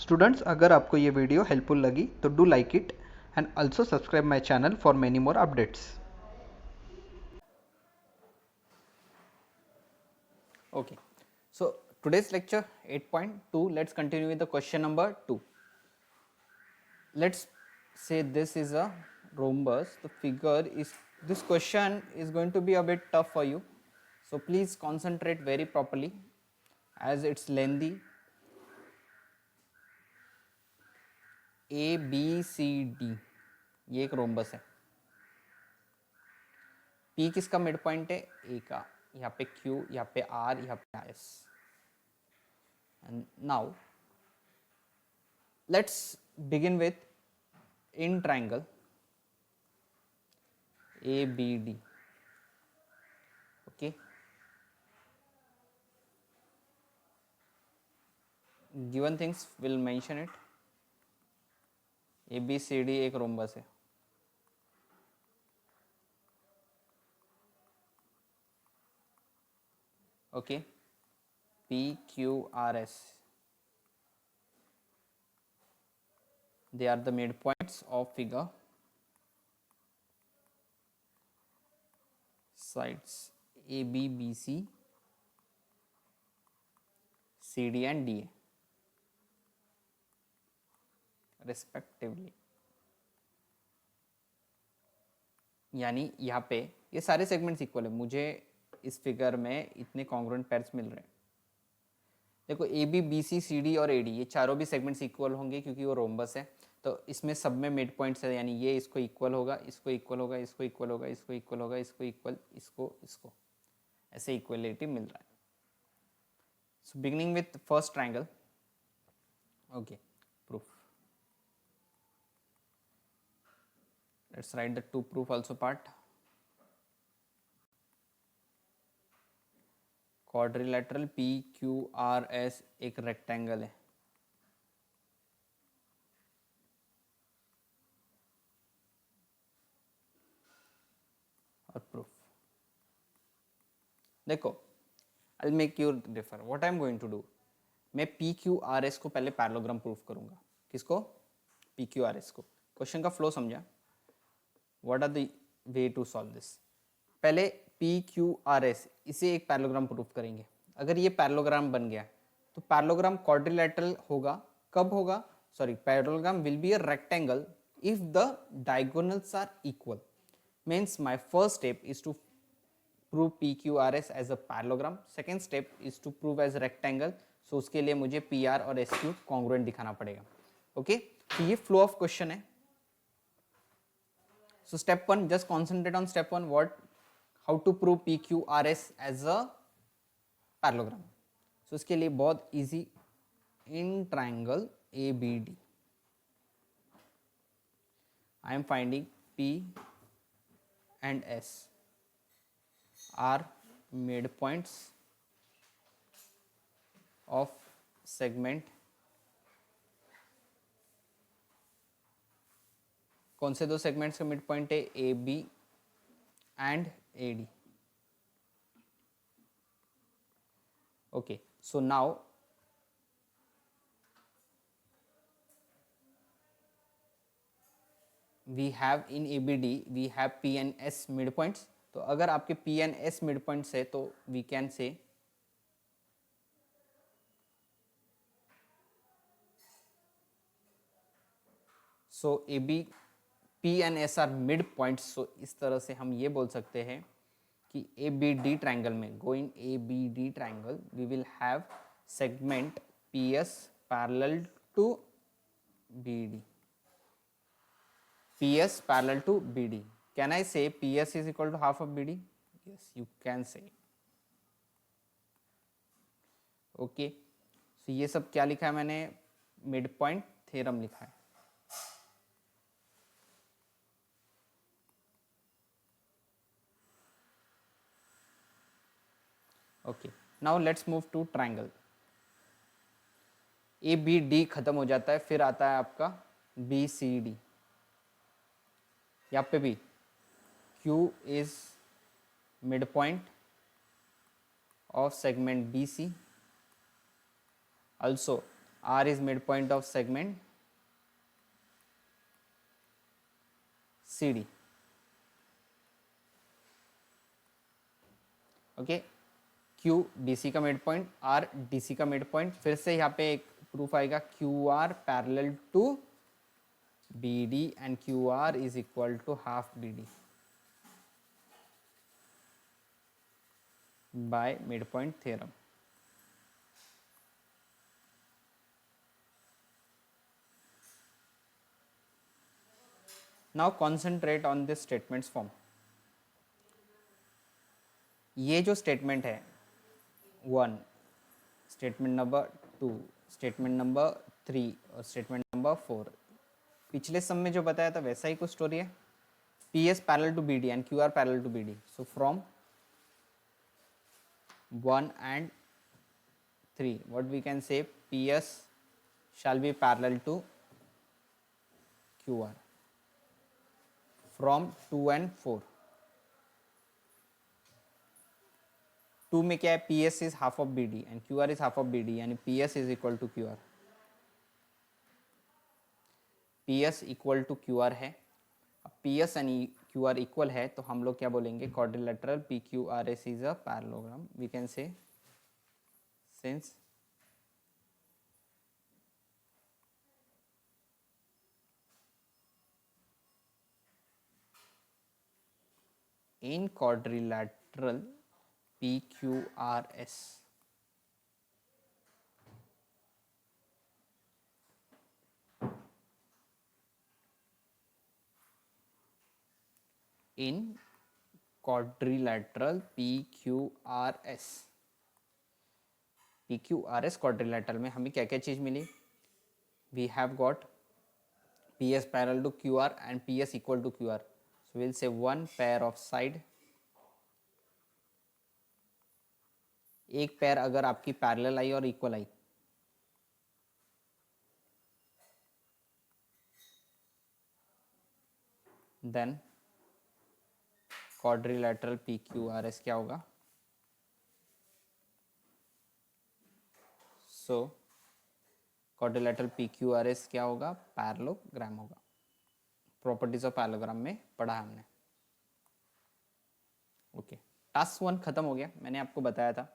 Students, अगर आपको ये वीडियो हेल्पफुल लगी तो do like it and also subscribe my channel for many more updates. Okay, so today's lecture 8.2, let's continue with the question number 2. Let's say this is a rhombus. The figure is, this question is going to be a bit tough for you, so please concentrate very properly as it's lengthy. A B C D ये एक rhombus है. P किसका mid point है? A का. यहाँ पे Q, यहाँ पे R, यहाँ पे S. And now let's begin with in triangle ABD. Okay, given things will mention it. ABCD एक रोम्बस है. Okay, PQRS, they are the midpoints of figure. Sides AB, BC, CD and DA respectively. यानी यहाँ पे ये सारे segments equal है. मुझे इस फिगर में इतने कॉन्ग्रुएंट पेयर्स मिल रहे हैं. देखो A B B C C D और ए डी ये चारों भी सेगमेंट्स इक्वल होंगे क्योंकि वो रोम्बस है. तो इसमें सब में मिड पॉइंट्स है, यानी ये इसको इक्वल होगा, इसको इक्वल होगा, इसको इक्वल होगा, इसको इक्वल होगा, इसको इक्वल, इसको ऐसे इक्वलिटी मिल रहा है. So beginning with first triangle. Okay, proof. Let's write the two proof also part. Quadrilateral PQRS एक रेक्टेंगल है. और प्रूफ देखो, I make you differ. What I am going to do, मैं PQRS को पहले पैरेललोग्राम प्रूफ करूंगा. किसको? PQRS को. क्वेश्चन का फ्लो समझा? What are the way to solve this? पहले PQRS इसे एक पैरेललोग्राम प्रूफ करेंगे. अगर ये पैरेललोग्राम बन गया तो पैरेललोग्राम क्वाड्रिलेटरल होगा. कब होगा? Sorry, parallelogram will be a rectangle if the diagonals are equal. Means my first step is to prove PQRS as a parallelogram. Second step is to prove as rectangle. So उसके लिए मुझे PR और SQ congruent दिखाना पड़ेगा. Okay, तो ये flow of question है. So step 1, just concentrate on step 1. What, how to prove PQRS as a parallelogram. So इसके लिए बहुत easy. In triangle ABD I am finding P and S are midpoints of segment. कौन से दो segments का midpoint है? A B and A D. Okay, so now we have in ABD we have P and S midpoints. तो अगर आपके P and S midpoints है तो we can say so AB P and S are midpoints. so इस तरह से हम ये बोल सकते हैं कि ABD triangle में, go in ABD triangle we will have segment PS parallel to BD. PS parallel to BD. Can I say PS is equal to half of BD? Yes, you can say. Okay, so ये सब क्या लिखा है मैंने? Mid point theorem लिखा है. Okay, now let's move to triangle. ABD खत्म हो जाता है, फिर आता है आपका BCD. यहाँ पे भी Q is midpoint of segment BC. Also R is midpoint of segment CD. Okay, Q DC का मिड पॉइंट, R DC का मिड पॉइंट. फिर से यहाँ पे एक प्रूफ आएगा QR parallel to BD and QR is equal to half BD by midpoint theorem. Now concentrate on this statements form. ये जो स्टेटमेंट है 1, स्टेटमेंट नंबर 2, स्टेटमेंट नंबर 3 और स्टेटमेंट नंबर 4, पिछले सम में जो बताया था वैसा ही कुछ स्टोरी है. PS parallel to BD and QR parallel to BD. So from 1 and 3 what we can say, PS shall be parallel to QR. From 2 and 4, 2 में क्या है, PS is half of BD and QR is half of BD यानी PS is equal to QR. PS equal to QR है. अब PS and QR equal है तो हम लोग क्या बोलेंगे, quadrilateral PQRS is a parallelogram. We can say since in quadrilateral PQRS in quadrilateral PQRS. PQRS quadrilateral में हमें क्या क्या चीज मिली, we have got PS parallel to QR and PS equal to QR. So we'll say one pair of side. एक पैर अगर आपकी parallel आई और इक्वल आई, देन क्वाड्रिलैटरल PQRS क्या होगा, सो क्वाड्रिलैटरल PQRS क्या होगा, पैरेललोग्राम होगा. प्रॉपर्टीज ऑफ पैरेललोग्राम में पढ़ा है हमने. ओके, टास्क 1 खत्म हो गया. मैंने आपको बताया था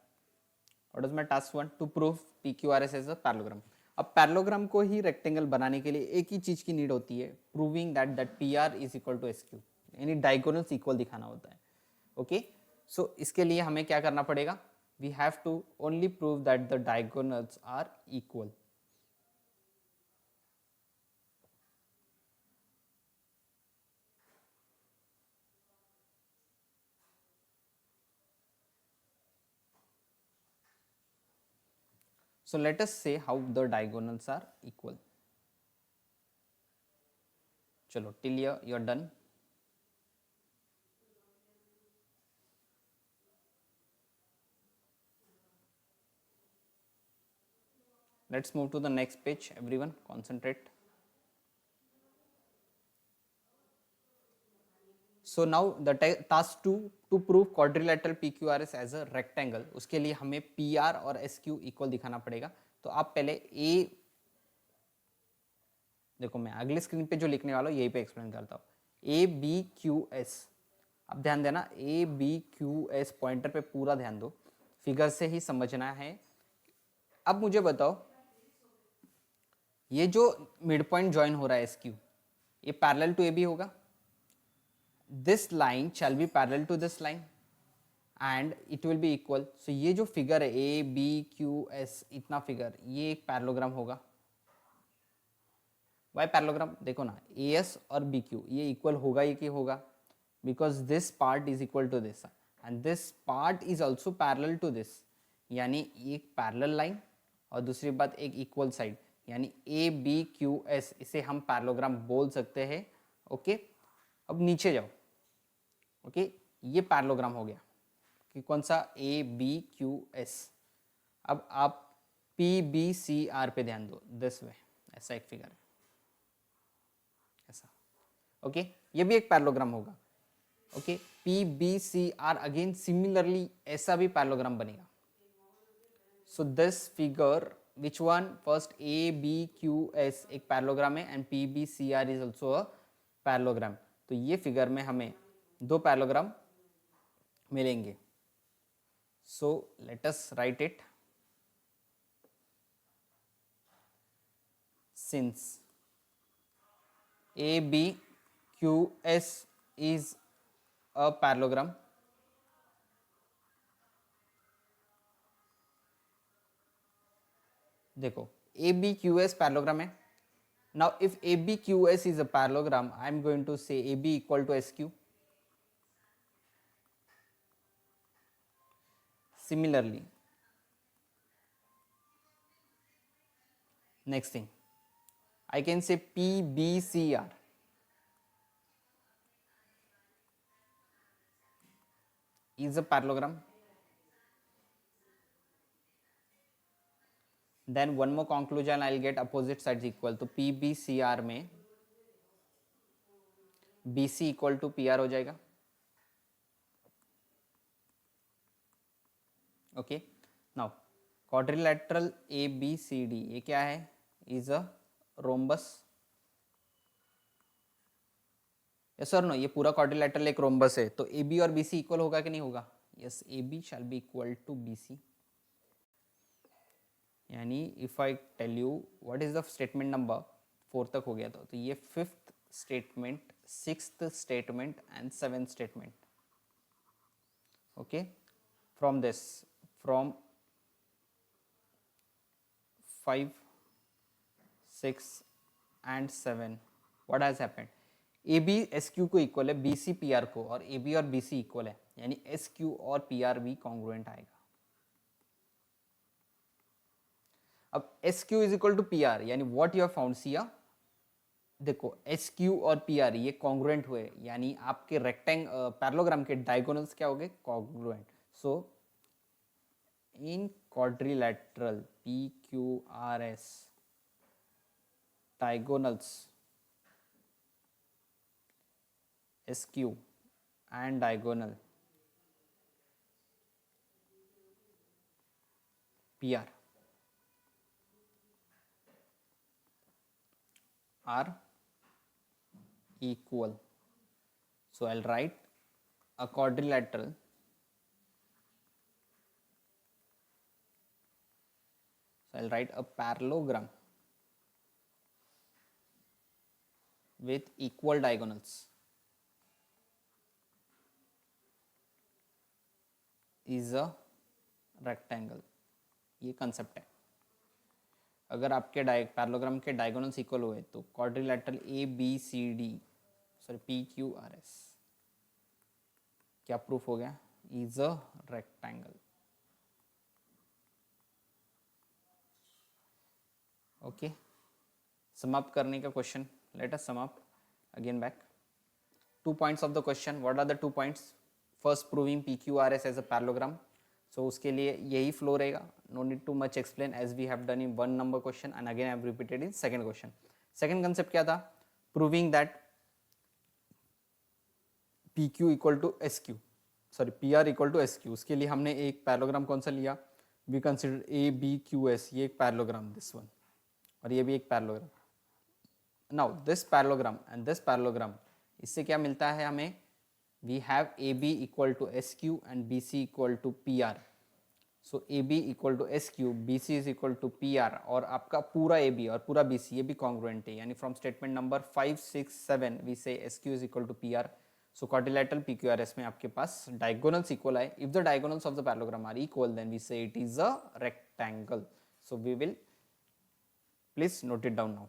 what is my task 1, to prove PQRS as a parallelogram. अब पैरेललोग्राम को ही रेक्टेंगल बनाने के लिए एक ही चीज की नीड होती है, proving that PR is equal to SQ, यानी डायगोनल्स इक्वल दिखाना होता है. ओके, सो इसके लिए हमें क्या करना पड़ेगा, we have to only prove that the diagonals are equal. So let us say how the diagonals are equal. चलो till here you are done. Let's move to the next page. Everyone concentrate. So now the task 2 to prove quadrilateral PQRS as a rectangle. उसके लिए हमें PR और SQ equal दिखाना पड़ेगा. तो आप पहले A, देखो मैं अगले स्क्रीन पे जो लिखने वाला हूँ यही पे एक्सप्लेन करता हूँ. ABQS, अब ध्यान देना, ABQS पॉइंटर पे पूरा ध्यान दो, फिगर से ही समझना है. अब मुझे बताओ, ये जो मिड पॉइंट ज्वाइन हो रहा है SQ, ये पैरेलल टू AB होगा. This line shall be parallel to this line and it will be equal. So ये जो फिगर है ABQS, इतना फिगर, ये एक पैरेललोग्राम होगा. वाई पैरेललोग्राम, देखो ना, AS और BQ ये इक्वल होगा ही कि होगा, because this part is equal to this and this part is also parallel to this, यानी एक पैरेलल लाइन और दूसरी बात एक इक्वल साइड, यानी ABQS, इसे हम पैरेललोग्राम बोल सकते हैं. ओके, अब नीचे जाओ. ओके, ये पैरेललोग्राम हो गया कि कौन सा, ABQS. अब आप PBCR पे ध्यान दो, दिस वे, ऐसा एक फिगर है ऐसा. ओके, ये भी एक पैरेललोग्राम होगा. ओके, PBCR अगेन सिमिलरली ऐसा भी पैरेललोग्राम बनेगा. So this figure which one first A B Q S एक पैरेललोग्राम है and P B C R is also a parallelogram. तो ये फिगर में हमें दो पैरेललोग्राम मिलेंगे। So let us write it. Since A B Q S is a parallelogram, देखो A B Q S parallelogram है। Now if A B Q S is a parallelogram, I am going to say A B equal to S Q. Similarly, next thing, I can say PBCR is a parallelogram. Then one more conclusion I'll get opposite sides equal, तो PBCR में BC equal to PR हो जाएगा। Okay, now quadrilateral ABCD ये क्या है? Is a rhombus. Yes और no? ये पूरा क्वाड्रिलैटरल एक रोम्बस है, तो AB और BC इक्वल होगा कि नहीं होगा? Yes, AB shall be equal to BC। यानी if I tell you what is the statement number 4 तक हो गया था, तो ये 5th statement, 6th statement and 7th statement. Okay, from this, from 5, 6 and 7 what has happened? AB SQ को equal है, BC PR को, और AB और BC इक्वल है, यानी SQ और PR भी कॉन्ग्रुएंट आएगा। अब SQ is equal to PR, यानी what you have found, Siya देखो SQ और PR ये कॉन्ग्रुएंट हुए, यानी आपके पैरेललोग्राम के डायगोनल्स क्या हो गए? Congruent. So in quadrilateral PQRS diagonals SQ and diagonal PR are equal. So I'll write a quadrilateral I'll write a parallelogram with equal diagonals is a rectangle। ये concept है। अगर आपके पैरेललोग्राम के diagonals equal हुए तो quadrilateral PQRS क्या proof हो गया? Is a rectangle. ओके, समाप्त करने का question, let us sum up again back. 2 points of the question, what are the 2 points? First, proving PQRS as a parallelogram. So उसके लिए यही फ्लो रहेगा, no need to much explain as we have done in 1 number question and again I have repeated in second question. Second concept क्या था? Proving that PQ equal to SQ, sorry PR equal to SQ। उसके लिए हमने एक parallelogram कौन सा लिया? We consider ABQS, ये एक पैरेललोग्राम, दिस वन, और ये भी एक parallelogram. Now this parallelogram and this parallelogram, इससे क्या मिलता है हमें? We have AB equal to SQ and BC equal to PR। So AB equal to SQ, BC is equal to PR, और आपका पूरा AB और पूरा BC ये भी कॉन्ग्रुएंट है, यानी from statement number 5, 6, 7 we say SQ is equal to PR। So quadrilateral PQRS में आपके पास डायगोनल्स इक्वल आए। If the diagonals of the parallelogram are equal then we say it is a rectangle. So we will, please note it down now।